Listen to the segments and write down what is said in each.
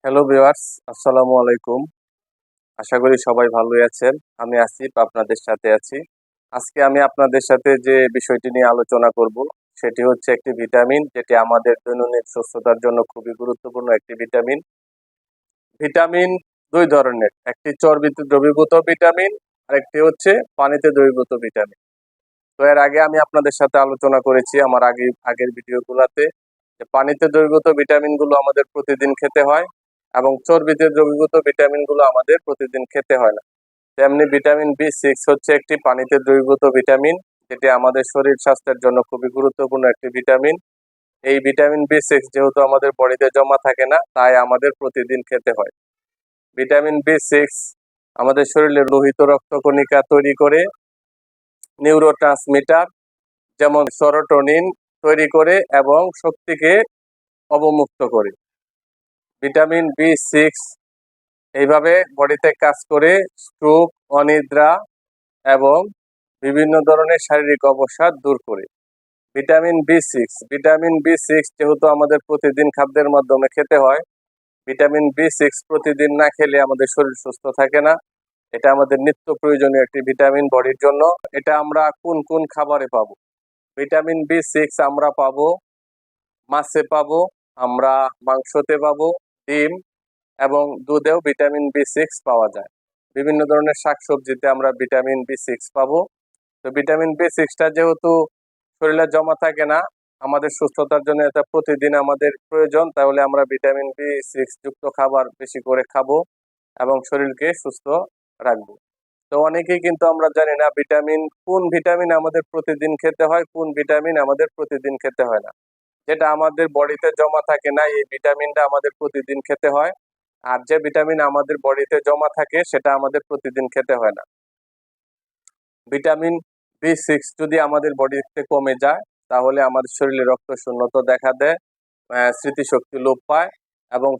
Hello viewers, আসসালামু আলাইকুম। আশা করি সবাই ভালোই আছেন। আমি আসিফ আপনাদের সাথে আছি। আজকে আমি আপনাদের সাথে যে বিষয়টি নিয়ে আলোচনা করব সেটি হচ্ছে একটি ভিটামিন, যেটি আমাদের দৈনন্দিন সুস্থতার জন্য খুবই গুরুত্বপূর্ণ একটি ভিটামিন। ভিটামিন দুই ধরনের, একটি চর্বিতে দ্রবীভূত ভিটামিন আর একটি হচ্ছে পানিতে দ্রবীভূত ভিটামিন। তো এর আগে আমি আপনাদের সাথে আলোচনা করেছি আমার আগের ভিডিওগুলোতে যে পানিতে দ্রবীভূত ভিটামিনগুলো আমাদের প্রতিদিন খেতে হয় এবং চর্বিতে দ্রবীভূত ভিটামিনগুলো আমাদের প্রতিদিন খেতে হয় না। তেমনি ভিটামিন বি 6 হচ্ছে একটি পানিতে দ্রবীভূত ভিটামিন, যেটি আমাদের শরীর স্বাস্থ্যের জন্য খুবই গুরুত্বপূর্ণ একটি ভিটামিন। এই ভিটামিন বি 6 যেহেতু আমাদের বডিতে জমা থাকে না, তাই আমাদের প্রতিদিন খেতে হয়। ভিটামিন বি 6 আমাদের শরীরে লোহিত রক্তকণিকা তৈরি করে, নিউরোট্রান্সমিটার যেমন সেরোটোনিন তৈরি করে এবং শক্তিকে অবমুক্ত করে। ভিটামিন বি 6 এইভাবে বডিতে কাজ করে স্ট্রোক, অনিদ্রা এবং বিভিন্ন ধরনের শারীরিক অবসাদ দূর করে। ভিটামিন বি 6 যেহেতু আমাদের প্রতিদিন খাদ্যের মাধ্যমে খেতে হয়, ভিটামিন বি 6 প্রতিদিন না খেলে আমাদের শরীর সুস্থ থাকে না। এটা আমাদের নিত্য প্রয়োজনীয় একটি ভিটামিন বডির জন্য। এটা আমরা কোন কোন খাবারে পাবো? ভিটামিন বি 6 আমরা পাবো মাছে, পাবো আমরা মাংসতে, পাবো ডিম এবং দুধেও ভিটামিন বি 6 পাওয়া যায়। বিভিন্ন ধরনের শাকসবজিতে আমরা ভিটামিন বি 6 পাবো। তো ভিটামিন বি 6টা যেহেতু শরীরে জমা থাকে না, আমাদের সুস্থতার জন্য এটা প্রতিদিন আমাদের প্রয়োজন, তাহলে আমরা ভিটামিন বি 6 যুক্ত খাবার বেশি করে খাবো এবং শরীরকে সুস্থ রাখবো। তো অনেকেই কিন্তু আমরা জানি না কোন ভিটামিন আমাদের প্রতিদিন খেতে হয়, কোন ভিটামিন আমাদের প্রতিদিন খেতে হয় না। যেটা আমাদের বডিতে জমা থাকে না, এই ভিটামিনটা আমাদের প্রতিদিন খেতে হয়। আর যে ভিটামিন আমাদের বডিতে জমা থাকে সেটা আমাদের প্রতিদিন খেতে হয় না। ভিটামিন বি 6 যদি আমাদের বডিতে কমে যায়, তাহলে আমাদের শরীরে রক্ত শূন্যতা দেখা দেয়, স্মৃতিশক্তি লোপ পায় এবং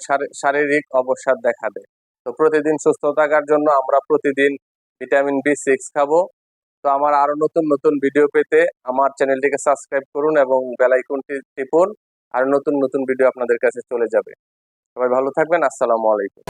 শারীরিক অবসাদ দেখা দেয়। তো প্রতিদিন সুস্থ থাকার জন্য আমরা প্রতিদিন ভিটামিন বি 6 খাবো। তো আমার আরো নতুন নতুন ভিডিও পেতে আমার চ্যানেলটিকে সাবস্ক্রাইব করুন এবং বেল আইকনটি টিপুন। আর নতুন নতুন ভিডিও আপনাদের কাছে চলে যাবে। সবাই ভালো থাকবেন। আসসালামু আলাইকুম।